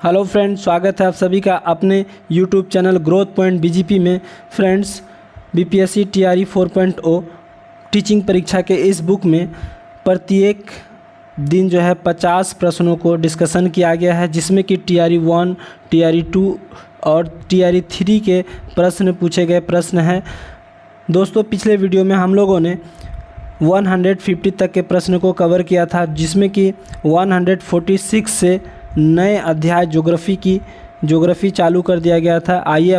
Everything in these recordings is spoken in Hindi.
हेलो फ्रेंड्स, स्वागत है आप सभी का अपने YouTube channel growth point BGP में। फ्रेंड्स, बीपीएससी टीआरई 4.0 टीचिंग परीक्षा के इस बुक में प्रत्येक दिन जो है 50 प्रश्नों को डिस्कशन किया गया है, जिसमें कि टीआरई 1, टीआरई 2 और टीआरई 3 के प्रश्न पूछे गए प्रश्न हैं। दोस्तों, पिछले वीडियो में हम लोगों ने 150 तक के प्रश्न को कवर किया था, जिसमें कि 146 से नए अध्याय ज्योग्राफी चालू कर दिया गया था। आइए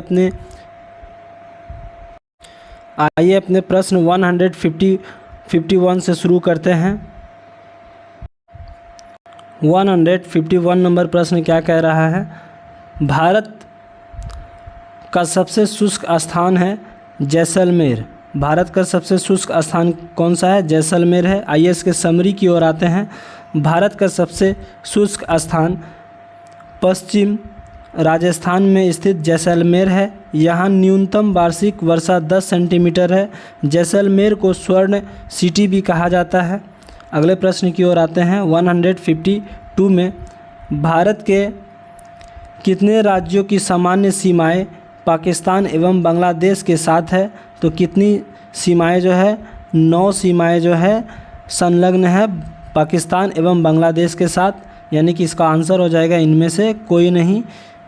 अपने प्रश्न 151 से शुरू करते हैं। 151 नंबर प्रश्न क्या कह रहा है? भारत का सबसे शुष्क स्थान है जैसलमेर। भारत का सबसे शुष्क स्थान कौन सा है? जैसलमेर है। आइए इसके समरी की ओर आते हैं। भारत का सबसे शुष्क स्थान पश्चिम राजस्थान में स्थित जैसलमेर है। यहाँ न्यूनतम वार्षिक वर्षा 10 सेंटीमीटर है। जैसलमेर को स्वर्ण सिटी भी कहा जाता है। अगले प्रश्न की ओर आते हैं। 152 में भारत के कितने राज्यों की सामान्य सीमाएं पाकिस्तान एवं बांग्लादेश के साथ है? तो कितनी सीमाएं जो है? 9 सीमाएं जो है संलग्न है पाकिस्तान एवं बांग्लादेश के साथ, यानी कि इसका आंसर हो जाएगा इनमें से कोई नहीं।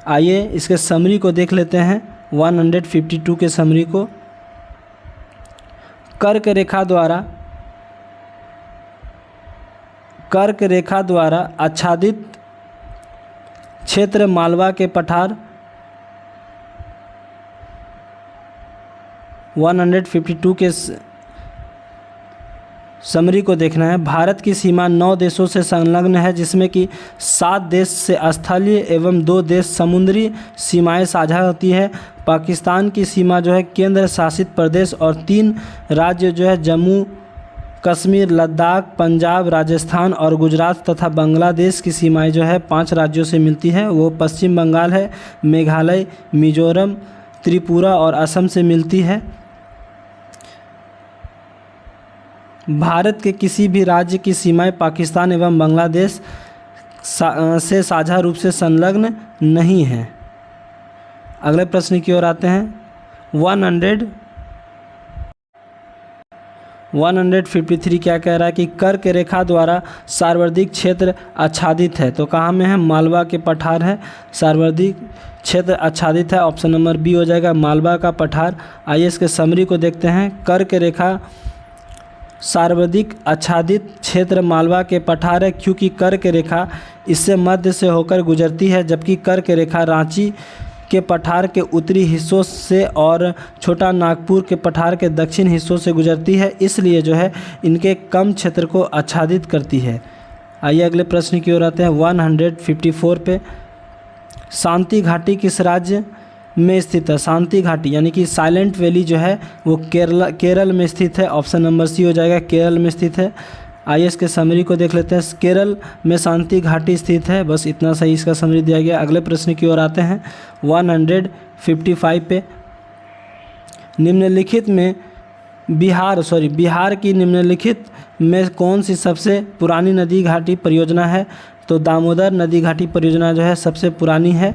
आइए इसके समरी को देख लेते हैं। 152 के समरी को। कर्क रेखा द्वारा आच्छादित क्षेत्र मालवा के पठार। 152 के समरी को देखना है। भारत की सीमा 9 देशों से संलग्न है, जिसमें कि 7 देश से स्थलीय एवं 2 देश समुद्री सीमाएं साझा होती है। पाकिस्तान की सीमा जो है केंद्र शासित प्रदेश और 3 राज्य जो है जम्मू कश्मीर, लद्दाख, पंजाब, राजस्थान और गुजरात तथा बांग्लादेश की सीमाएं जो है 5 राज्यों से मिलती है। वो पश्चिम बंगाल है, मेघालय, मिजोरम, त्रिपुरा और असम से मिलती है। भारत के किसी भी राज्य की सीमाएं पाकिस्तान एवं बांग्लादेश से साझा रूप से संलग्न नहीं हैं। अगले प्रश्न की ओर आते हैं। 153 क्या कह रहा है कि कर्क रेखा द्वारा सार्वधिक क्षेत्र आच्छादित है। तो कहाँ में है? मालवा के पठार है। सार्वधिक क्षेत्र आच्छादित है। ऑप्शन नंबर बी हो जाएगा, मालवा का पठार। आइए इसके समरी को देखते हैं। कर्क रेखा सर्वाधिक आच्छादित क्षेत्र मालवा के पठार है, क्योंकि कर्क रेखा इससे मध्य से होकर गुजरती है, जबकि कर्क रेखा रांची के पठार के उत्तरी हिस्सों से और छोटा नागपुर के पठार के दक्षिण हिस्सों से गुजरती है, इसलिए जो है इनके कम क्षेत्र को आच्छादित करती है। आइए अगले प्रश्न की ओर आते हैं। 154 पे शांति घाटी किस राज्य में स्थित है? शांति घाटी यानी कि साइलेंट वैली जो है वो केरल में स्थित है। ऑप्शन नंबर सी हो जाएगा, केरल में स्थित है। आइए इसके समरी को देख लेते हैं। केरल में शांति घाटी स्थित है। बस इतना सही इसका समरी दिया गया। अगले प्रश्न की ओर आते हैं। 155 पे निम्नलिखित में बिहार की निम्नलिखित में कौन सी सबसे पुरानी नदी घाटी परियोजना है? तो दामोदर नदी घाटी परियोजना जो है सबसे पुरानी है।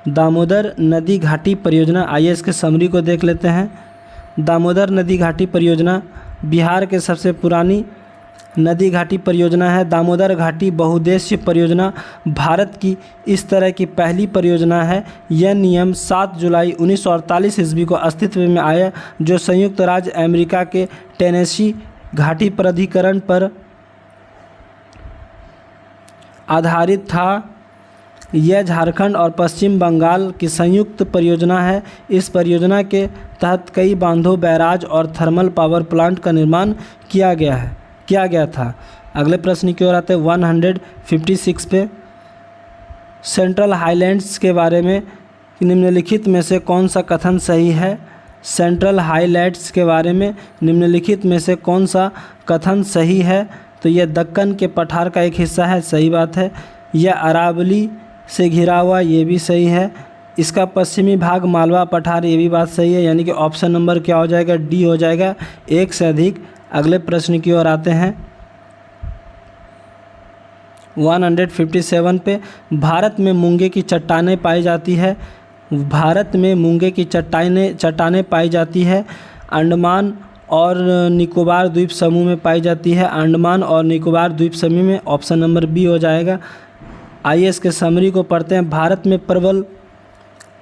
दामोदर नदी घाटी परियोजना। आइए इसके समरी को देख लेते हैं। दामोदर नदी घाटी परियोजना बिहार के सबसे पुरानी नदी घाटी परियोजना है। दामोदर घाटी बहुउद्देश्य परियोजना भारत की इस तरह की पहली परियोजना है। यह नियम 7 जुलाई 1948 ईस्वी को अस्तित्व में आया, जो संयुक्त राज्य अमेरिका के टेनेसी घाटी प्राधिकरण पर आधारित था। यह झारखंड और पश्चिम बंगाल की संयुक्त परियोजना है। इस परियोजना के तहत कई बांधों, बैराज और थर्मल पावर प्लांट का निर्माण किया गया था। अगले प्रश्न की ओर आते हैं। 156 पे सेंट्रल हाईलैंड्स के बारे में निम्नलिखित में से कौन सा कथन सही है? सेंट्रल हाईलैंड्स के बारे में निम्नलिखित में से कौन सा कथन सही है? तो यह दक्कन के पठार का एक हिस्सा है, सही बात है। यह अरावली से घिरा हुआ, ये भी सही है। इसका पश्चिमी भाग मालवा पठार, ये भी बात सही है, यानी कि ऑप्शन नंबर क्या हो जाएगा? डी हो जाएगा, एक से अधिक। अगले प्रश्न की ओर आते हैं। 157 पे भारत में मूंगे की चट्टानें पाई जाती है। भारत में मूंगे की चट्टानें पाई जाती है। अंडमान और निकोबार द्वीप समूह में पाई जाती है। अंडमान और निकोबार द्वीप समूह में, ऑप्शन नंबर बी हो जाएगा। आइए इसके समरी को पढ़ते हैं। भारत में प्रबल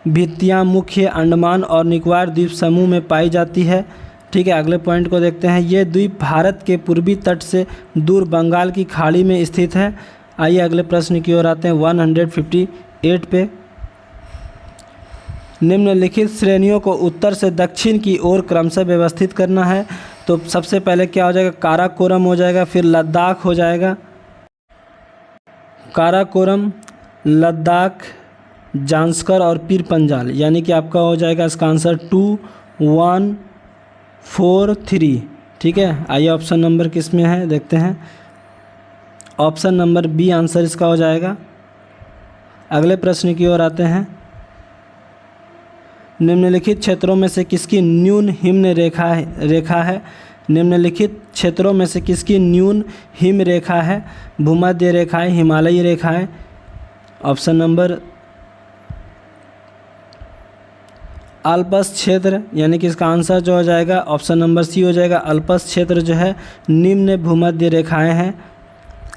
भित्तियाँ मुख्य अंडमान और निकोबार द्वीप समूह में पाई जाती है। ठीक है, अगले पॉइंट को देखते हैं। ये द्वीप भारत के पूर्वी तट से दूर बंगाल की खाड़ी में स्थित है। आइए अगले प्रश्न की ओर आते हैं 158 पे। निम्नलिखित श्रेणियों को उत्तर से दक्षिण की ओर क्रमशः व्यवस्थित करना है। तो सबसे पहले क्या हो जाएगा, काराकोरम हो जाएगा, फिर लद्दाख हो जाएगा। काराकोरम, लद्दाख, जांस्कर और पीर पंजाल, यानी कि आपका हो जाएगा इसका आंसर 2, 1, 4, 3। ठीक है, आइए ऑप्शन नंबर किस में है देखते हैं। ऑप्शन नंबर बी आंसर इसका हो जाएगा। अगले प्रश्न की ओर आते हैं। निम्नलिखित क्षेत्रों में से किसकी न्यून हिम रेखा है। निम्नलिखित क्षेत्रों में से किसकी न्यून हिम रेखा है। भूमध्य रेखा है, हिमालयी रेखा है। ऑप्शन नंबर अल्पस क्षेत्र, यानी कि इसका आंसर जो हो जाएगा ऑप्शन नंबर सी हो जाएगा। अल्पस क्षेत्र जो है निम्न भूमध्य रेखाएं हैं।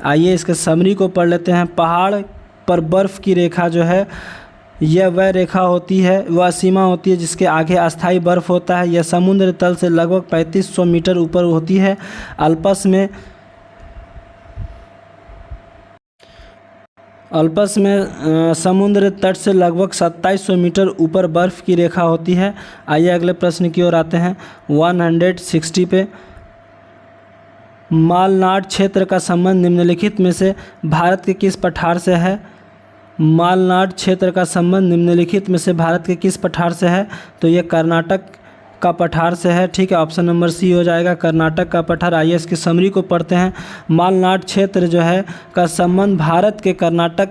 आइए इसके समरी को पढ़ लेते हैं। पहाड़ पर बर्फ़ की रेखा जो है, यह वह रेखा होती है, वह सीमा होती है जिसके आगे अस्थायी बर्फ़ होता है। यह समुद्र तल से लगभग 3500 मीटर ऊपर होती है। अल्पस में समुद्र तट से लगभग 2700 मीटर ऊपर बर्फ़ की रेखा होती है। आइए अगले प्रश्न की ओर आते हैं 160 पे। मालनाड क्षेत्र का संबंध निम्नलिखित में से भारत के किस पठार से है। मालनाड क्षेत्र का संबंध निम्नलिखित में से भारत के किस पठार से है। तो ये कर्नाटक का पठार से है। ठीक है, ऑप्शन नंबर सी हो जाएगा, कर्नाटक का पठार। आइए इसकी समरी को पढ़ते हैं। मालनाड क्षेत्र जो है का संबंध भारत के कर्नाटक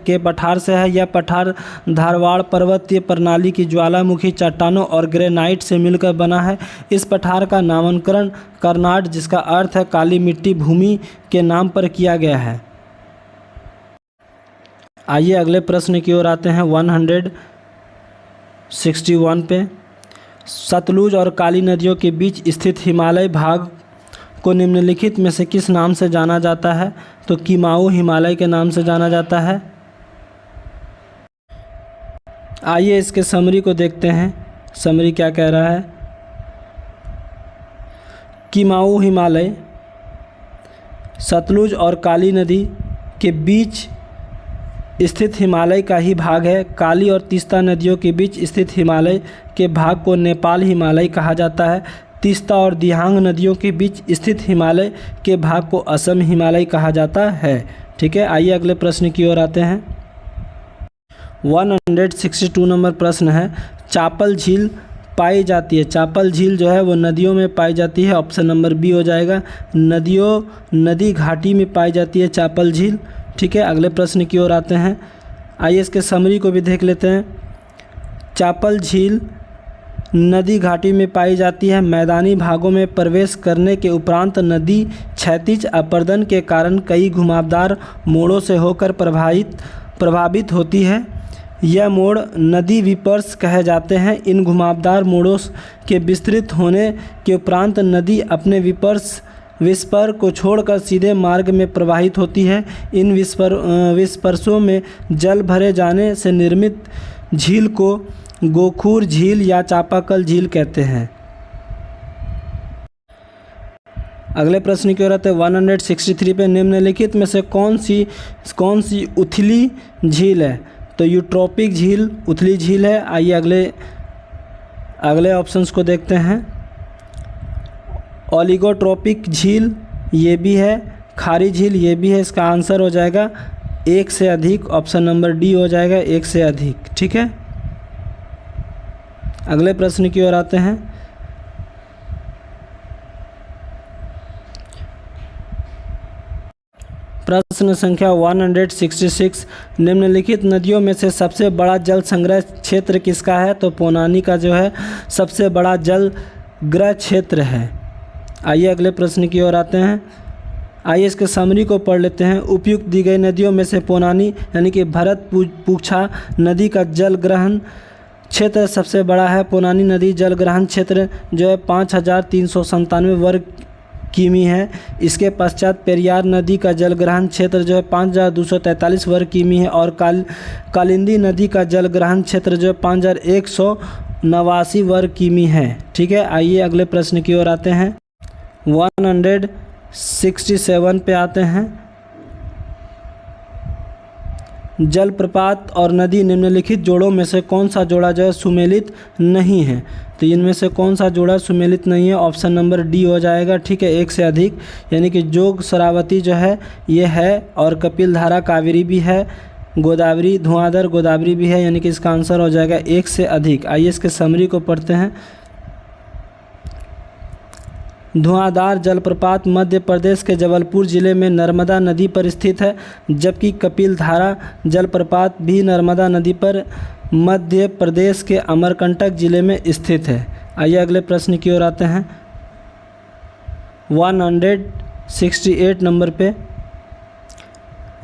के पठार से है। यह पठार धारवाड़ पर्वतीय प्रणाली की ज्वालामुखी चट्टानों और ग्रेनाइट से मिलकर बना है। इस पठार का नामकरण कर्नाट, जिसका अर्थ है काली मिट्टी, भूमि के नाम पर किया गया है। आइए अगले प्रश्न की ओर आते हैं 161 पे। सतलुज और काली नदियों के बीच स्थित हिमालय भाग को निम्नलिखित में से किस नाम से जाना जाता है। तो किमाऊ हिमालय के नाम से जाना जाता है। आइए इसके समरी को देखते हैं। समरी क्या कह रहा है। किमाऊ हिमालय सतलुज और काली नदी के बीच स्थित हिमालय का ही भाग है। काली और तीस्ता नदियों के बीच स्थित हिमालय के भाग को नेपाल हिमालय कहा जाता है। तीस्ता और दिहांग नदियों के बीच स्थित हिमालय के भाग को असम हिमालय कहा जाता है। ठीक है, आइए अगले प्रश्न की ओर आते हैं। 162 नंबर प्रश्न है। चापल झील पाई जाती है। चापल झील जो है वो नदियों में पाई जाती है। ऑप्शन नंबर बी हो जाएगा। नदी घाटी में पाई जाती है चापल झील। ठीक है, अगले प्रश्न की ओर आते हैं। आइए इसके समरी को भी देख लेते हैं। चापल झील नदी घाटी में पाई जाती है। मैदानी भागों में प्रवेश करने के उपरांत नदी क्षैतिज अपर्दन के कारण कई घुमावदार मोड़ों से होकर प्रभावित होती है। यह मोड़ नदी विपर्स कहे जाते हैं। इन घुमावदार मोड़ों के विस्तृत होने के उपरांत नदी अपने विस्पर को छोड़कर सीधे मार्ग में प्रवाहित होती है। इन विस्पर्शों में जल भरे जाने से निर्मित झील को गोखूर झील या चापाकल झील कहते हैं। अगले प्रश्न की ओर आते हैं 163 पे। निम्नलिखित में से कौन सी उथली झील है। तो यूट्रोपिक झील उथली झील है। आइए अगले ऑप्शंस को देखते हैं। ओलिगोट्रोपिक झील ये भी है। खारी झील ये भी है। इसका आंसर हो जाएगा एक से अधिक। ऑप्शन नंबर डी हो जाएगा, एक से अधिक। ठीक है, अगले प्रश्न की ओर आते हैं। प्रश्न संख्या 166। निम्नलिखित नदियों में से सबसे बड़ा जल संग्रह क्षेत्र किसका है। तो पोनानी का जो है सबसे बड़ा जल ग्रह क्षेत्र है। आइए अगले प्रश्न की ओर आते हैं। आइए इसके समरी को पढ़ लेते हैं। उपयुक्त दी गई नदियों में से पोनानी यानी कि भरत पूछा नदी का जल ग्रहण क्षेत्र सबसे बड़ा है। पोनानी नदी जल ग्रहण क्षेत्र जो है 5397 वर्ग किमी है। इसके पश्चात पेरियार नदी का जल ग्रहण क्षेत्र जो है 5243 वर्ग किमी है और कालिंदी नदी का जल ग्रहण क्षेत्र जो है 5189 वर्ग किमी है। ठीक है, आइए अगले प्रश्न की ओर आते हैं। 167 पे आते हैं। जलप्रपात और नदी निम्नलिखित जोड़ों में से कौन सा जोड़ा जो है सुमेलित नहीं है? तो इनमें से कौन सा जोड़ा सुमेलित नहीं है? ऑप्शन नंबर डी हो जाएगा। ठीक है, एक से अधिक यानी कि जोग शरावती जो है ये है और कपिल धारा कावेरी भी है, गोदावरी धुआंधार गोदावरी भी है, यानी कि इसका आंसर हो जाएगा एक से अधिक। आइए इसके समरी को पढ़ते हैं। धुआंधार जलप्रपात मध्य प्रदेश के जबलपुर जिले में नर्मदा नदी पर स्थित है, जबकि कपिल धारा जलप्रपात भी नर्मदा नदी पर मध्य प्रदेश के अमरकंटक जिले में स्थित है। आइए अगले प्रश्न की ओर आते हैं। 168 नंबर पे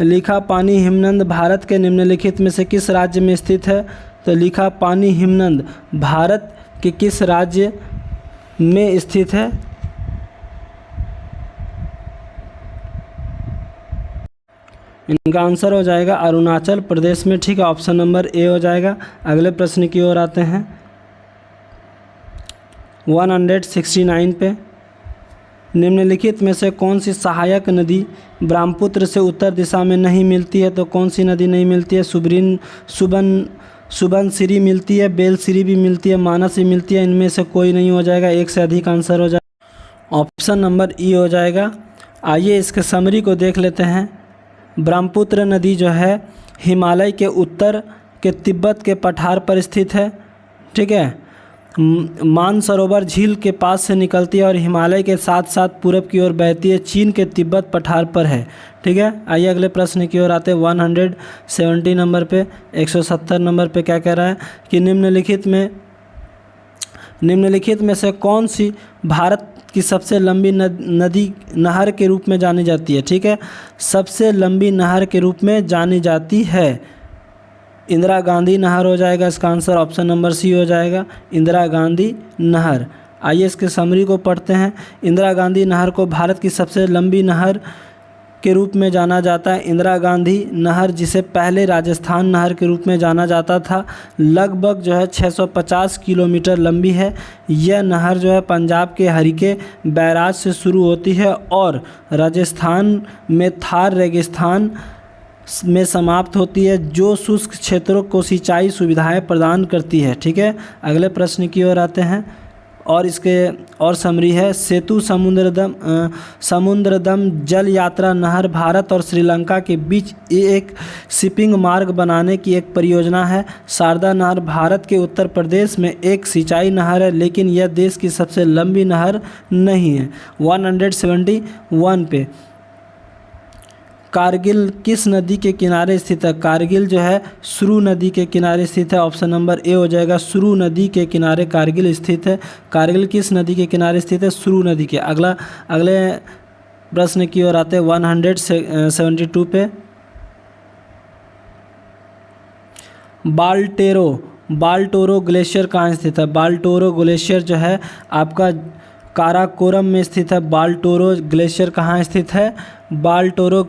लिखा पानी हिमनद भारत के निम्नलिखित में से किस राज्य में स्थित है? तो लिखा पानी हिमनद भारत के किस राज्य में स्थित है? इनका आंसर हो जाएगा अरुणाचल प्रदेश में। ठीक है, ऑप्शन नंबर ए हो जाएगा। अगले प्रश्न की ओर आते हैं। 169 पे निम्नलिखित में से कौन सी सहायक नदी ब्रह्मपुत्र से उत्तर दिशा में नहीं मिलती है? तो कौन सी नदी नहीं मिलती है? सुबनसिरी मिलती है, बेलसिरी भी मिलती है, मानस भी मिलती है। इनमें से कोई नहीं हो जाएगा, एक से अधिक आंसर हो जाएगा। ऑप्शन नंबर ई हो जाएगा। आइए इसके समरी को देख लेते हैं। ब्रह्मपुत्र नदी जो है हिमालय के उत्तर के तिब्बत के पठार पर स्थित है। ठीक है, मानसरोवर झील के पास से निकलती है और हिमालय के साथ साथ पूरब की ओर बहती है, चीन के तिब्बत पठार पर है। ठीक है, आइए अगले प्रश्न की ओर आते हैं। 170 नंबर पे 170 नंबर पे क्या कह रहा है कि निम्नलिखित में से कौन सी भारत की सबसे लंबी नदी नहर के रूप में जानी जाती है? ठीक है, सबसे लंबी नहर के रूप में जानी जाती है इंदिरा गांधी नहर हो जाएगा। इसका आंसर ऑप्शन नंबर सी हो जाएगा, इंदिरा गांधी नहर। आइए इसके समरी को पढ़ते हैं। इंदिरा गांधी नहर को भारत की सबसे लंबी नहर के रूप में जाना जाता है। इंदिरा गांधी नहर, जिसे पहले राजस्थान नहर के रूप में जाना जाता था, लगभग जो है 650 किलोमीटर लंबी है। यह नहर जो है पंजाब के हरिके बैराज से शुरू होती है और राजस्थान में थार रेगिस्तान में समाप्त होती है, जो शुष्क क्षेत्रों को सिंचाई सुविधाएं प्रदान करती है। ठीक है, अगले प्रश्न की ओर आते हैं और इसके और समरी है। सेतु समुद्रदम जल यात्रा नहर भारत और श्रीलंका के बीच एक शिपिंग मार्ग बनाने की एक परियोजना है। शारदा नहर भारत के उत्तर प्रदेश में एक सिंचाई नहर है, लेकिन यह देश की सबसे लंबी नहर नहीं है। 171 पे कारगिल किस नदी के किनारे स्थित है? कारगिल जो है सुरु नदी के किनारे स्थित है। ऑप्शन नंबर ए हो जाएगा, सुरु नदी के किनारे कारगिल स्थित है। कारगिल किस नदी के किनारे स्थित है? सुरु नदी के। अगले प्रश्न की ओर आते हैं। 172 पे बाल्टोरो ग्लेशियर कहाँ स्थित है? बाल्टोरो ग्लेशियर जो है आपका काराकोरम में स्थित है। बाल्टोरो ग्लेशियर कहाँ स्थित है? बाल्टोरो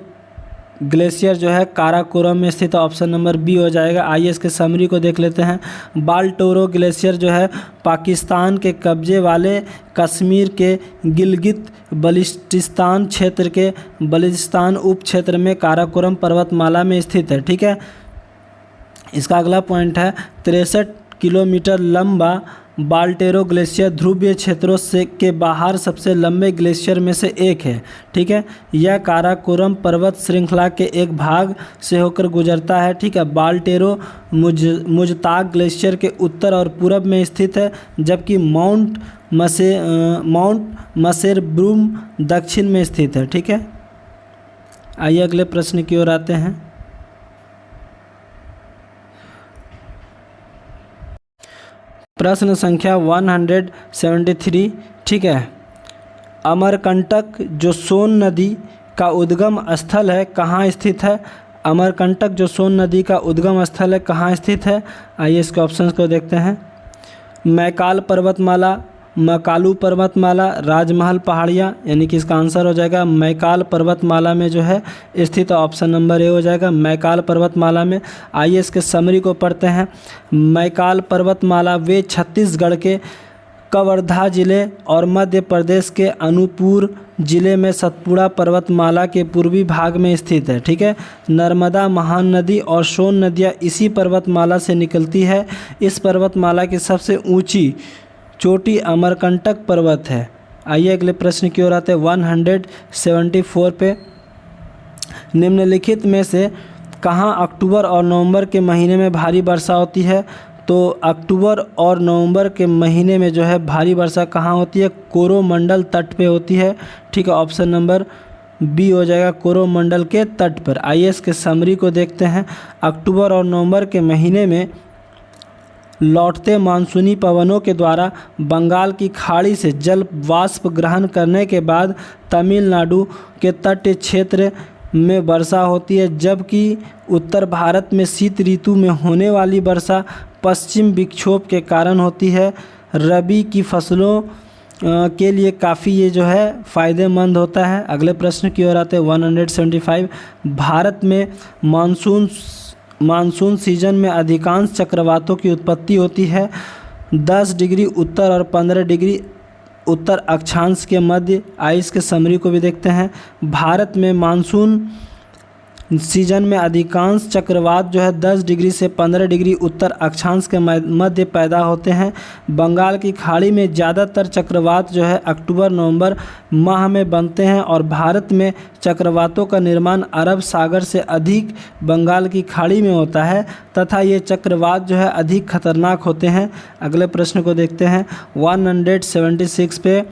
ग्लेशियर जो है काराकोरम में स्थित है। ऑप्शन नंबर बी हो जाएगा। आइए इसके समरी को देख लेते हैं। बाल्टोरो ग्लेशियर जो है पाकिस्तान के कब्जे वाले कश्मीर के गिलगित बल्टिस्तान क्षेत्र के बल्टिस्तान उप क्षेत्र में काराकोरम पर्वतमाला में स्थित है। ठीक है, इसका अगला पॉइंट है 63 किलोमीटर लंबा बाल्टेरो ग्लेशियर ध्रुवीय क्षेत्रों से के बाहर सबसे लंबे ग्लेशियर में से एक है। ठीक है, यह काराकोरम पर्वत श्रृंखला के एक भाग से होकर गुजरता है। ठीक है, बाल्टेरो मुजताग ग्लेशियर के उत्तर और पूरब में स्थित है, जबकि माउंट मसेरब्रूम दक्षिण में स्थित है। ठीक है, आइए अगले प्रश्न की ओर आते हैं। प्रश्न संख्या 173। ठीक है, अमरकंटक जो सोन नदी का उद्गम स्थल है कहाँ स्थित है? अमरकंटक जो सोन नदी का उद्गम स्थल है कहाँ स्थित है? आइए इसके ऑप्शंस को देखते हैं। मैकाल पर्वतमाला, मकालू पर्वतमाला, राजमहल पहाड़ियाँ, यानी कि इसका आंसर हो जाएगा मैकाल पर्वतमाला में जो है स्थित। ऑप्शन नंबर ए हो जाएगा मैकाल पर्वतमाला में। आइए इसके समरी को पढ़ते हैं। मैकाल पर्वतमाला वे छत्तीसगढ़ के कवर्धा जिले और मध्य प्रदेश के अनूपपुर जिले में सतपुड़ा पर्वतमाला के पूर्वी भाग में स्थित है। ठीक है, नर्मदा, महानदी और सोन नदियाँ इसी पर्वतमाला से निकलती है। इस पर्वतमाला की सबसे ऊंची चोटी अमरकंटक पर्वत है। आइए अगले प्रश्न की ओर आते हैं 174 पे। निम्नलिखित में से कहाँ अक्टूबर और नवंबर के महीने में भारी वर्षा होती है? तो अक्टूबर और नवंबर के महीने में जो है भारी वर्षा कहाँ होती है? कोरोमंडल तट पे होती है। ठीक है, ऑप्शन नंबर बी हो जाएगा कोरोमंडल के तट पर। आइए इसके समरी को देखते हैं। अक्टूबर और नवंबर के महीने में लौटते मानसूनी पवनों के द्वारा बंगाल की खाड़ी से जल वाष्प ग्रहण करने के बाद तमिलनाडु के तटीय क्षेत्र में वर्षा होती है, जबकि उत्तर भारत में शीत ऋतु में होने वाली वर्षा पश्चिम विक्षोभ के कारण होती है। रबी की फसलों के लिए काफ़ी ये जो है फ़ायदेमंद होता है। अगले प्रश्न की ओर आते हैं 175। भारत में मानसून सीजन में अधिकांश चक्रवातों की उत्पत्ति होती है 10 डिग्री उत्तर और 15 डिग्री उत्तर अक्षांश के मध्य। आइस के समरी को भी देखते हैं। भारत में मानसून सीजन में अधिकांश चक्रवात जो है 10 डिग्री से 15 डिग्री उत्तर अक्षांश के मध्य पैदा होते हैं। बंगाल की खाड़ी में ज़्यादातर चक्रवात जो है अक्टूबर नवंबर माह में बनते हैं और भारत में चक्रवातों का निर्माण अरब सागर से अधिक बंगाल की खाड़ी में होता है तथा ये चक्रवात जो है अधिक खतरनाक होते हैं। अगले प्रश्न को देखते हैं 176 पे।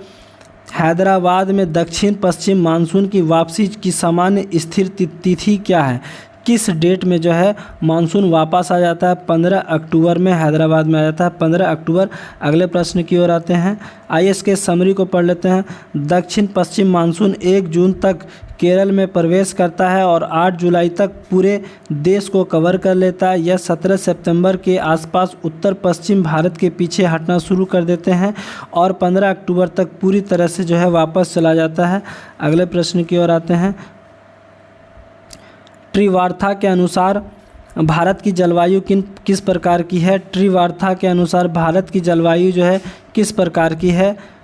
हैदराबाद में दक्षिण पश्चिम मानसून की वापसी की सामान्य स्थिर तिथि क्या है? किस डेट में जो है मानसून वापस आ जाता है? 15 अक्टूबर में हैदराबाद में आ जाता है, 15 अक्टूबर। अगले प्रश्न की ओर आते हैं। आइए इसके समरी को पढ़ लेते हैं। दक्षिण पश्चिम मानसून 1 जून तक केरल में प्रवेश करता है और 8 जुलाई तक पूरे देश को कवर कर लेता है। यह 17 सितंबर के आसपास उत्तर पश्चिम भारत के पीछे हटना शुरू कर देते हैं और 15 अक्टूबर तक पूरी तरह से जो है वापस चला जाता है। अगले प्रश्न की ओर आते हैं। त्रिवार्था के अनुसार भारत की जलवायु किस प्रकार की है? त्रिवार्था के अनुसार भारत की जलवायु जो है किस प्रकार की है?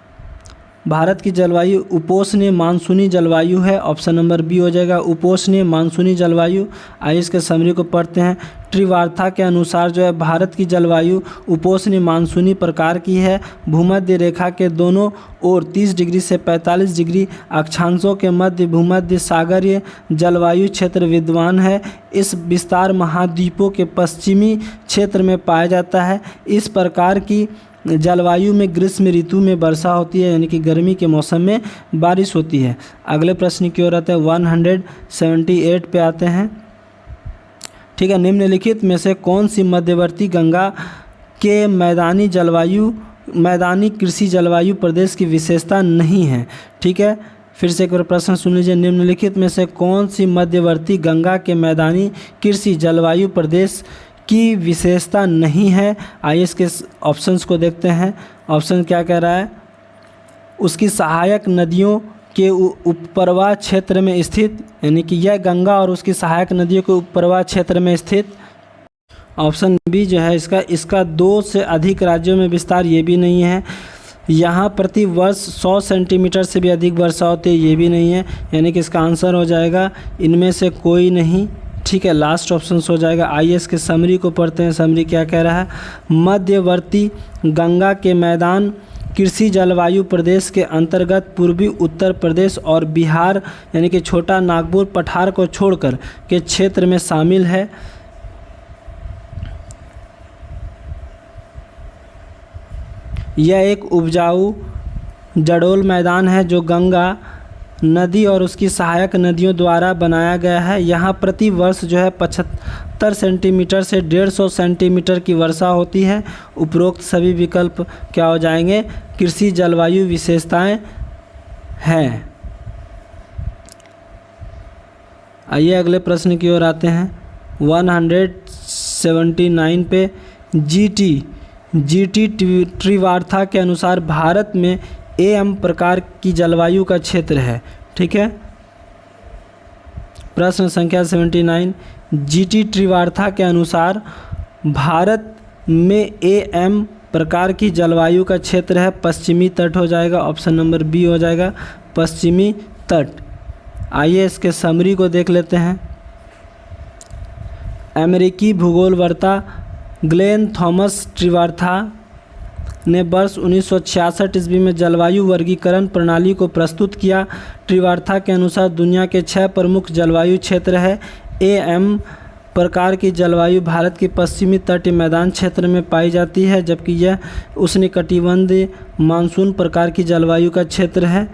भारत की जलवायु उपोष्णीय मानसूनी जलवायु है। ऑप्शन नंबर बी हो जाएगा उपोष्णीय मानसूनी जलवायु। आइए इसके समरी को पढ़ते हैं। त्रिवार्था के अनुसार जो है भारत की जलवायु उपोष्णीय मानसूनी प्रकार की है। भूमध्य रेखा के दोनों ओर 30 डिग्री से 45 डिग्री अक्षांशों के मध्य भूमध्य सागरीय जलवायु क्षेत्र विद्यमान है। इस विस्तार महाद्वीपों के पश्चिमी क्षेत्र में पाया जाता है। इस प्रकार की जलवायु में ग्रीष्म ऋतु में वर्षा होती है, यानी कि गर्मी के मौसम में बारिश होती है। अगले प्रश्न की ओर आते हैं 178 पे आते हैं। ठीक है, निम्नलिखित में से कौन सी मध्यवर्ती गंगा के मैदानी कृषि जलवायु प्रदेश की विशेषता नहीं है? ठीक है, फिर से एक बार प्रश्न सुन लीजिए। निम्नलिखित में से कौन सी मध्यवर्ती गंगा के मैदानी कृषि जलवायु प्रदेश की विशेषता नहीं है? आइए इसके ऑप्शंस को देखते हैं। ऑप्शन क्या कह रहा है? उसकी सहायक नदियों के उपप्रवाह क्षेत्र में स्थित, यानी कि यह गंगा और उसकी सहायक नदियों के उपप्रवाह क्षेत्र में स्थित। ऑप्शन बी जो है इसका 2 से अधिक राज्यों में विस्तार, ये भी नहीं है। यहाँ प्रति वर्ष 100 सेंटीमीटर से भी अधिक वर्षा होती है, ये भी नहीं है। यानी कि इसका आंसर हो जाएगा इनमें से कोई नहीं। ठीक है, लास्ट ऑप्शन हो जाएगा। आइए इसके समरी को पढ़ते हैं। समरी क्या कह रहा है? मध्यवर्ती गंगा के मैदान कृषि जलवायु प्रदेश के अंतर्गत पूर्वी उत्तर प्रदेश और बिहार यानी कि छोटा नागपुर पठार को छोड़कर के क्षेत्र में शामिल है। यह एक उपजाऊ जड़ोल मैदान है जो गंगा नदी और उसकी सहायक नदियों द्वारा बनाया गया है। यहाँ प्रति वर्ष जो है 75 सेंटीमीटर से 150 सेंटीमीटर की वर्षा होती है। उपरोक्त सभी विकल्प क्या हो जाएंगे? कृषि जलवायु विशेषताएं हैं। आइए अगले प्रश्न की ओर आते हैं। 179 पे जीटी त्रिवार्था के अनुसार भारत में AM प्रकार की जलवायु का क्षेत्र है। ठीक है, प्रश्न संख्या 79, जीटी त्रिवार्था के अनुसार भारत में AM प्रकार की जलवायु का क्षेत्र है। पश्चिमी तट हो जाएगा, ऑप्शन नंबर बी हो जाएगा पश्चिमी तट। आइए इसके समरी को देख लेते हैं। अमेरिकी भूगोलवेत्ता ग्लेन थॉमस त्रिवार्था ने वर्ष 1966 ईस्वी में जलवायु वर्गीकरण प्रणाली को प्रस्तुत किया। त्रिवार्था के अनुसार दुनिया के 6 प्रमुख जलवायु क्षेत्र है। AM प्रकार की जलवायु भारत के पश्चिमी तटीय मैदान क्षेत्र में पाई जाती है, जबकि यह उष्णकटिबंधीय मानसून प्रकार की जलवायु का क्षेत्र है।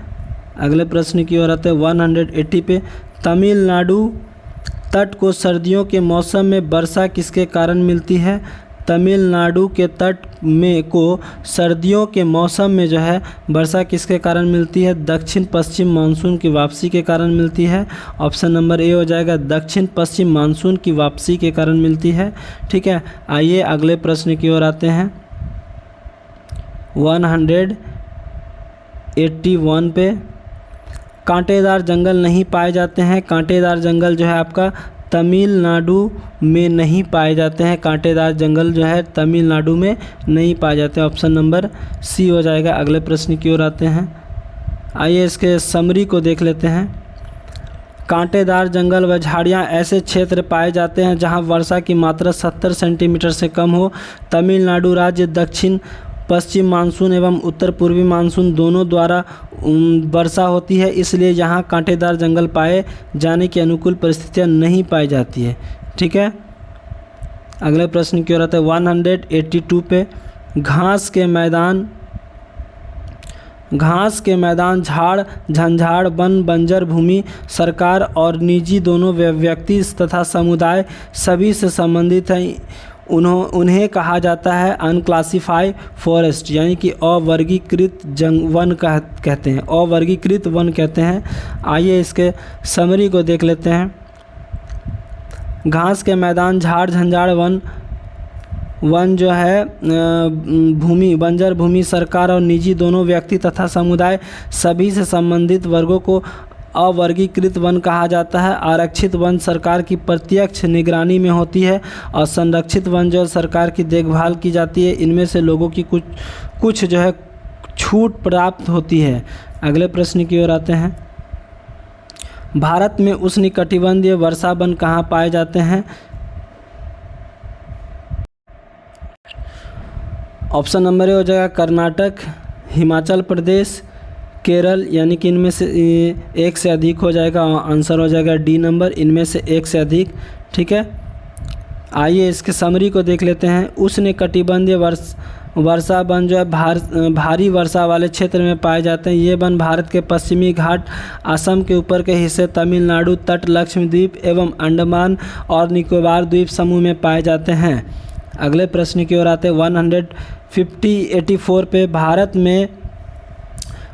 अगले प्रश्न की ओर आते हैं। 180 पे तमिलनाडु तट को सर्दियों के मौसम में वर्षा किसके कारण मिलती है? तमिलनाडु के तट में को सर्दियों के मौसम में जो है वर्षा किसके कारण मिलती है? दक्षिण पश्चिम मानसून की वापसी के कारण मिलती है। ऑप्शन नंबर ए हो जाएगा दक्षिण पश्चिम मानसून की वापसी के कारण मिलती है। ठीक है, आइए अगले प्रश्न की ओर आते हैं। 181 पे कांटेदार जंगल नहीं पाए जाते हैं। कांटेदार जंगल जो है आपका तमिलनाडु में नहीं पाए जाते हैं। कांटेदार जंगल जो है तमिलनाडु में नहीं पाए जाते हैं। ऑप्शन नंबर सी हो जाएगा। अगले प्रश्न की ओर आते हैं। आइए इसके समरी को देख लेते हैं। कांटेदार जंगल व झाड़ियाँ ऐसे क्षेत्र पाए जाते हैं जहां वर्षा की मात्रा 70 सेंटीमीटर से कम हो। तमिलनाडु राज्य दक्षिण पश्चिम मानसून एवं उत्तर पूर्वी मानसून दोनों द्वारा वर्षा होती है, इसलिए यहाँ कांटेदार जंगल पाए जाने की अनुकूल परिस्थितियाँ नहीं पाई जाती है। ठीक है, अगले प्रश्न की ओर आते हैं। 182 पे घास के मैदान झाड़ झंझाड़ वन बंजर भूमि सरकार और निजी दोनों व्यक्ति तथा समुदाय सभी से संबंधित हैं। उन्हें कहा जाता है अनक्लासिफाइड फॉरेस्ट, यानी कि अवर्गीकृत वन कहते हैं, अवर्गीकृत वन कहते हैं। आइए इसके समरी को देख लेते हैं। घास के मैदान झाड़ झंझाड़ वन जो है भूमि बंजर भूमि सरकार और निजी दोनों व्यक्ति तथा समुदाय सभी से संबंधित वर्गों को अवर्गीकृत वन कहा जाता है। आरक्षित वन सरकार की प्रत्यक्ष निगरानी में होती है और संरक्षित वन जो सरकार की देखभाल की जाती है। इनमें से लोगों की कुछ जो है छूट प्राप्त होती है। अगले प्रश्न की ओर आते हैं। भारत में उष्णकटिबंधीय वर्षा वन कहाँ पाए जाते हैं? ऑप्शन नंबर ए हो जाएगा कर्नाटक, हिमाचल प्रदेश, केरल, यानी कि इनमें से एक से अधिक हो जाएगा। आंसर हो जाएगा डी नंबर, इनमें से एक से अधिक। ठीक है, आइए इसके समरी को देख लेते हैं। उष्णकटिबंधीय वर्षा वन जो है भारी वर्षा वाले क्षेत्र में पाए जाते हैं। ये वन भारत के पश्चिमी घाट, असम के ऊपर के हिस्से, तमिलनाडु तट, लक्षद्वीप एवं अंडमान और निकोबार द्वीप समूह में पाए जाते हैं। अगले प्रश्न की ओर आते हैं। 184 पे भारत में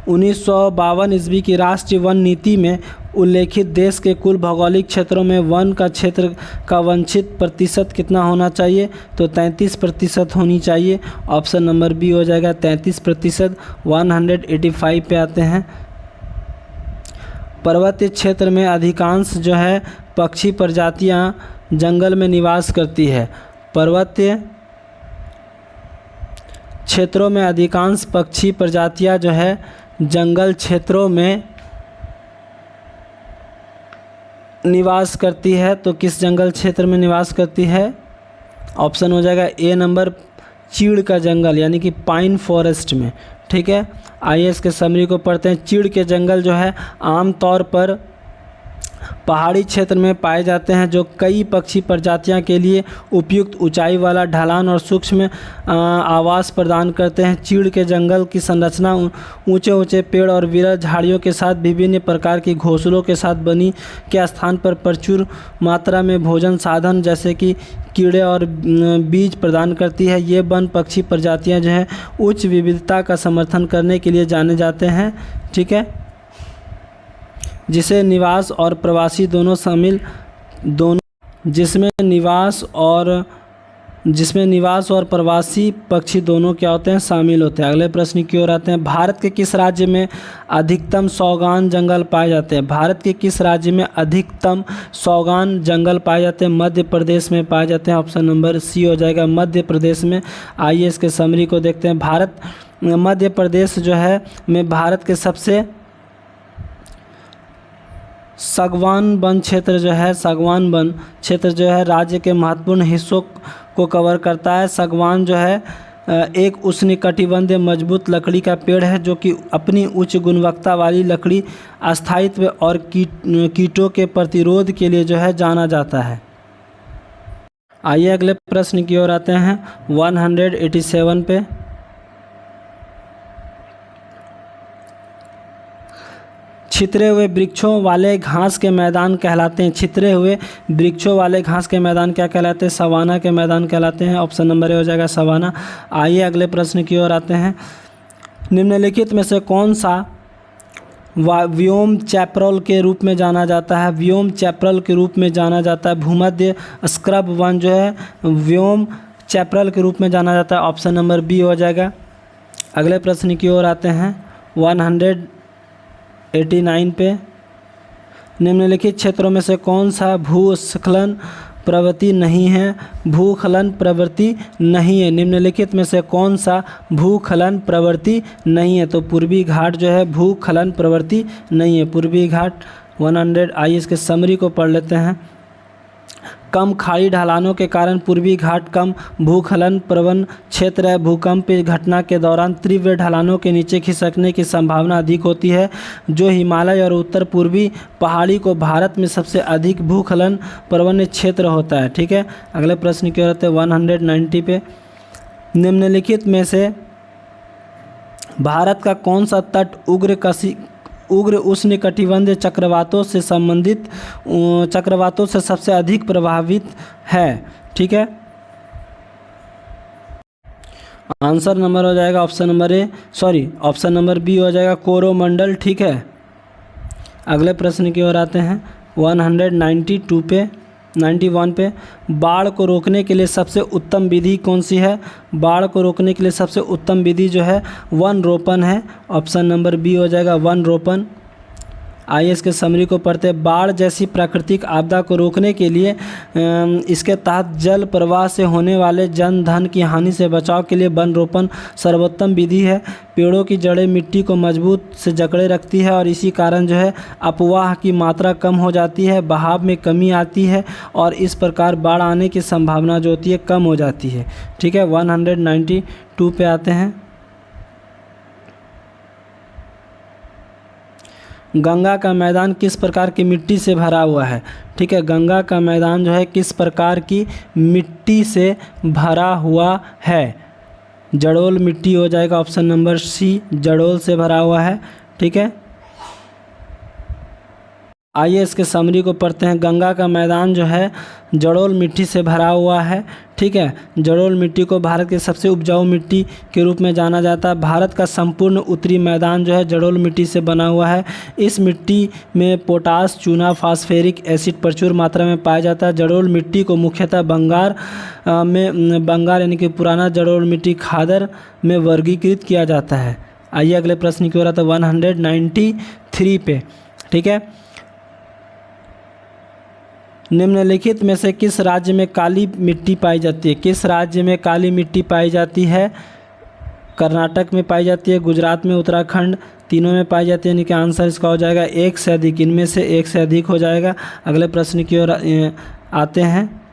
1952 ईस्वी की राष्ट्रीय वन नीति में उल्लेखित देश के कुल भौगोलिक क्षेत्रों में वन का क्षेत्र का वंचित प्रतिशत कितना होना चाहिए? तो 33% होनी चाहिए। ऑप्शन नंबर बी हो जाएगा 33%। 185 पे आते हैं। पर्वतीय क्षेत्र में अधिकांश जो है पक्षी प्रजातियां जंगल में निवास करती है। पर्वतीय क्षेत्रों में अधिकांश पक्षी प्रजातियां जो है जंगल क्षेत्रों में निवास करती है। तो किस जंगल क्षेत्र में निवास करती है? ऑप्शन हो जाएगा ए नंबर, चीड़ का जंगल, यानी कि पाइन फॉरेस्ट में। ठीक है, आइए इसके समरी को पढ़ते हैं। चीड़ के जंगल जो है आमतौर पर पहाड़ी क्षेत्र में पाए जाते हैं, जो कई पक्षी प्रजातियां के लिए उपयुक्त ऊंचाई वाला ढलान और सूक्ष्म आवास प्रदान करते हैं। चीड़ के जंगल की संरचना ऊंचे ऊंचे पेड़ और विरल झाड़ियों के साथ विभिन्न प्रकार की घोंसलों के साथ बनी के स्थान पर प्रचुर मात्रा में भोजन साधन जैसे कि कीड़े और बीज प्रदान करती है। ये वन पक्षी प्रजातियां जो है उच्च विविधता का समर्थन करने के लिए जाने जाते हैं। ठीक है, जिसे निवास और प्रवासी दोनों शामिल जिसमें निवास और प्रवासी पक्षी दोनों क्या होते हैं, शामिल होते हैं। अगले प्रश्न की ओर आते हैं। भारत के किस राज्य में अधिकतम सौगान जंगल पाए जाते हैं? भारत के किस राज्य में अधिकतम सौगान जंगल पाए जाते हैं? मध्य प्रदेश में पाए जाते हैं। ऑप्शन नंबर सी हो जाएगा, मध्य प्रदेश में। आइए इसके समरी को देखते हैं। मध्य प्रदेश जो है में भारत के सबसे सागवान वन क्षेत्र जो है राज्य के महत्वपूर्ण हिस्सों को कवर करता है। सागवान जो है एक उष्णकटिबंधीय मजबूत लकड़ी का पेड़ है जो कि अपनी उच्च गुणवत्ता वाली लकड़ी, स्थायित्व और कीटों के प्रतिरोध के लिए जो है जाना जाता है। आइए अगले प्रश्न की ओर आते हैं 187 पे। छितरे हुए वृक्षों वाले घास के मैदान कहलाते हैं। छितरे हुए वृक्षों वाले घास के मैदान क्या कहलाते हैं? सवाना के मैदान कहलाते हैं। ऑप्शन नंबर ए हो जाएगा, सवाना। आइए अगले प्रश्न की ओर आते हैं। निम्नलिखित में से कौन सा व्योम चैपरल के रूप में जाना जाता है? व्योम चैपरल के रूप में जाना जाता है। भूमध्य स्क्रब वन जो है व्योम चैपरल के रूप में जाना जाता है। ऑप्शन नंबर बी हो जाएगा। अगले प्रश्न की ओर आते हैं 189 पे। निम्नलिखित क्षेत्रों में से कौन सा भूस्खलन प्रवृत्ति नहीं है? भूस्खलन प्रवृत्ति नहीं है। निम्नलिखित में से कौन सा भूस्खलन प्रवृत्ति नहीं है? तो पूर्वी घाट जो है भूस्खलन प्रवृत्ति नहीं है। पूर्वी घाट 100। आइए इसके समरी को पढ़ लेते हैं। कम खाड़ी ढलानों के कारण पूर्वी घाट कम भूस्खलन प्रवण क्षेत्र है। भूकंप घटना के दौरान तीव्र ढलानों के नीचे खिसकने की संभावना अधिक होती है, जो हिमालय और उत्तर पूर्वी पहाड़ी को भारत में सबसे अधिक भूस्खलन प्रवण क्षेत्र होता है। ठीक है, अगले प्रश्न की ओर आते हैं 190 पे। निम्नलिखित में से भारत का कौन सा तट उग्र उष्णकटिबंधीय चक्रवातों से सबसे अधिक प्रभावित है? ठीक है, आंसर नंबर हो जाएगा ऑप्शन नंबर बी हो जाएगा, कोरोमंडल। ठीक है, अगले प्रश्न की ओर आते हैं 191 पे। बाढ़ को रोकने के लिए सबसे उत्तम विधि कौन सी है? बाढ़ को रोकने के लिए सबसे उत्तम विधि जो है वन रोपण है। ऑप्शन नंबर बी हो जाएगा, वन रोपण। आइए इसके समरी को पढ़ते हैं। बाढ़ जैसी प्राकृतिक आपदा को रोकने के लिए इसके तहत जल प्रवाह से होने वाले जन धन की हानि से बचाव के लिए वन रोपण सर्वोत्तम विधि है। पेड़ों की जड़ें मिट्टी को मजबूत से जकड़े रखती है और इसी कारण जो है अपवाह की मात्रा कम हो जाती है, बहाव में कमी आती है और इस प्रकार बाढ़ आने की संभावना जो होती है कम हो जाती है। ठीक है, 192 पे आते हैं। गंगा का मैदान किस प्रकार की मिट्टी से भरा हुआ है? ठीक है, गंगा का मैदान जो है किस प्रकार की मिट्टी से भरा हुआ है? जड़ोल मिट्टी हो जाएगा। ऑप्शन नंबर सी, जड़ोल से भरा हुआ है। ठीक है, आइए इसके समरी को पढ़ते हैं। गंगा का मैदान जो है जड़ोल मिट्टी से भरा हुआ है। ठीक है, जड़ोल मिट्टी को भारत के सबसे उपजाऊ मिट्टी के रूप में जाना जाता है। भारत का संपूर्ण उत्तरी मैदान जो है जड़ोल मिट्टी से बना हुआ है। इस मिट्टी में पोटास, चूना, फास्फोरिक एसिड प्रचुर मात्रा में पाया जाता है। जड़ोल मिट्टी को मुख्यतः बंगाल यानी कि पुराना जड़ोल मिट्टी खादर में वर्गीकृत किया जाता है। आइए अगले प्रश्न की ओर आते हैं 193 पे। ठीक है, निम्नलिखित में से किस राज्य में काली मिट्टी पाई जाती है? किस राज्य में काली मिट्टी पाई जाती है? कर्नाटक में पाई जाती है, गुजरात में, उत्तराखंड, तीनों में पाई जाती है। यानी कि आंसर इसका हो जाएगा एक से अधिक, इनमें से एक से अधिक हो जाएगा। अगले प्रश्न की ओर आते हैं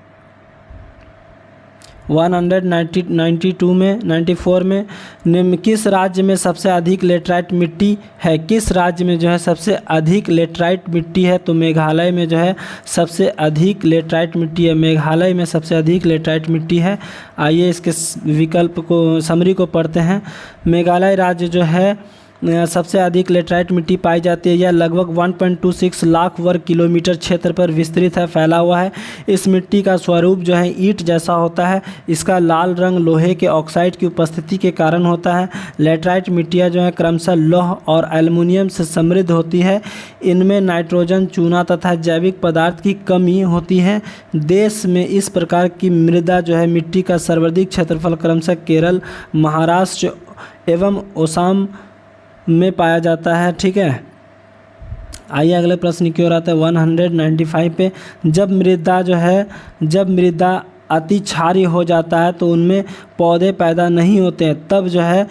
194 में निम्न किस राज्य में सबसे अधिक लेटराइट मिट्टी है? किस राज्य में जो है सबसे अधिक लेटराइट मिट्टी है? तो मेघालय में जो है सबसे अधिक लेटराइट मिट्टी है। मेघालय में सबसे अधिक लेटराइट मिट्टी है। आइए इसके विकल्प को, समरी को पढ़ते हैं। मेघालय राज्य जो है सबसे अधिक लेटराइट मिट्टी पाई जाती है। यह लगभग 1.26 लाख वर्ग किलोमीटर क्षेत्र पर विस्तृत है, फैला हुआ है। इस मिट्टी का स्वरूप जो है ईंट जैसा होता है। इसका लाल रंग लोहे के ऑक्साइड की उपस्थिति के कारण होता है। लेटराइट मिट्टियाँ जो है क्रमशः लौह और एल्युमिनियम से समृद्ध होती है। इनमें नाइट्रोजन, चूना तथा जैविक पदार्थ की कमी होती है। देश में इस प्रकार की मृदा जो है मिट्टी का सर्वाधिक क्षेत्रफल क्रमशः केरल, महाराष्ट्र एवं ओसाम में पाया जाता है। ठीक है, आइए अगले प्रश्न की ओर आते हैं 195 पे। जब मृदा अति क्षारीय हो जाता है तो उनमें पौधे पैदा नहीं होते हैं, तब जो है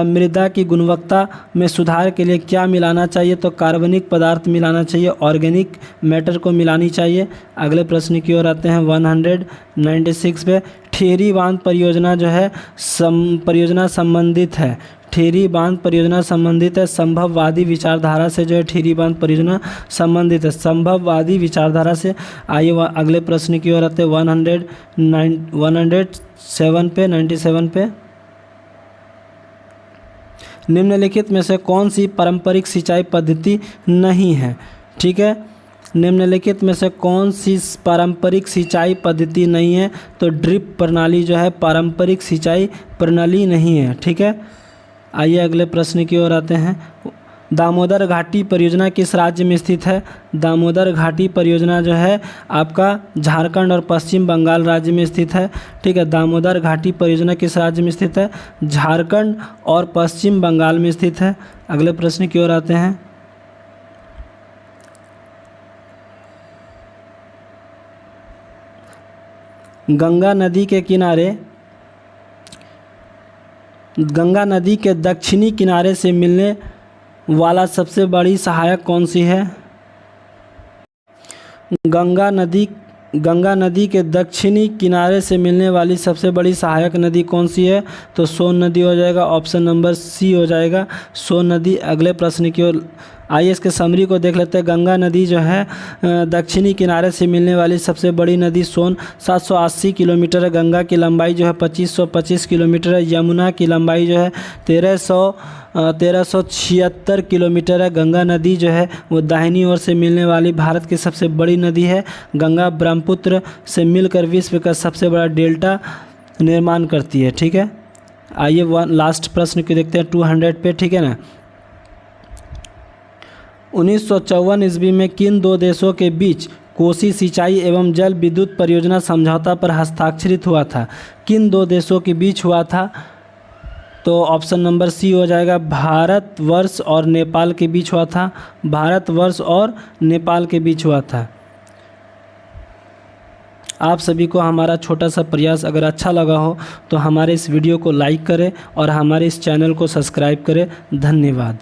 मृदा की गुणवत्ता में सुधार के लिए क्या मिलाना चाहिए? तो कार्बनिक पदार्थ मिलाना चाहिए, ऑर्गेनिक मैटर को मिलानी चाहिए। अगले प्रश्न की ओर आते हैं 196 पे। टिहरी बांध परियोजना जो है परियोजना संबंधित है। टिहरी बांध परियोजना संबंधित है संभववादी विचारधारा से। जो है टिहरी बांध परियोजना संबंधित है संभववादी विचारधारा से। आइए अगले प्रश्न की ओर आते हैं 197 पे। निम्नलिखित में से कौन सी पारंपरिक सिंचाई पद्धति नहीं है? ठीक है, निम्नलिखित में से कौन सी पारंपरिक सिंचाई पद्धति नहीं है? तो ड्रिप प्रणाली जो है पारंपरिक सिंचाई प्रणाली नहीं है। ठीक है, आइए अगले प्रश्न की ओर आते हैं। दामोदर घाटी परियोजना किस राज्य में स्थित है? दामोदर घाटी परियोजना जो है आपका झारखंड और पश्चिम बंगाल राज्य में स्थित है। ठीक है, दामोदर घाटी परियोजना किस राज्य में स्थित है? झारखंड और पश्चिम बंगाल में स्थित है। अगले प्रश्न की ओर आते हैं। गंगा नदी के दक्षिणी किनारे से मिलने वाला सबसे बड़ी सहायक कौन सी है? गंगा नदी के दक्षिणी किनारे से मिलने वाली सबसे बड़ी सहायक नदी कौन सी है? तो सोन नदी हो जाएगा, ऑप्शन नंबर सी हो जाएगा, सोन नदी। अगले प्रश्न की ओर आइए इसके समरी को देख लेते हैं। गंगा नदी जो है दक्षिणी किनारे से मिलने वाली सबसे बड़ी नदी सोन 780 किलोमीटर है। गंगा की लंबाई जो है 2525 किलोमीटर है। यमुना की लंबाई जो है 1376 किलोमीटर है। गंगा नदी जो है वो दाहिनी ओर से मिलने वाली भारत की सबसे बड़ी नदी है। गंगा ब्रह्मपुत्र से मिलकर विश्व का सबसे बड़ा डेल्टा निर्माण करती है। ठीक है, आइए लास्ट प्रश्न को देखते हैं 200 पे। ठीक है ना, 1954 ईस्वी में किन दो देशों के बीच कोसी सिंचाई एवं जल विद्युत परियोजना समझौता पर हस्ताक्षरित हुआ था? किन दो देशों के बीच हुआ था? तो ऑप्शन नंबर सी हो जाएगा, भारतवर्ष और नेपाल के बीच हुआ था। भारतवर्ष और नेपाल के बीच हुआ था। आप सभी को हमारा छोटा सा प्रयास अगर अच्छा लगा हो तो हमारे इस वीडियो को लाइक करें और हमारे इस चैनल को सब्सक्राइब करें। धन्यवाद।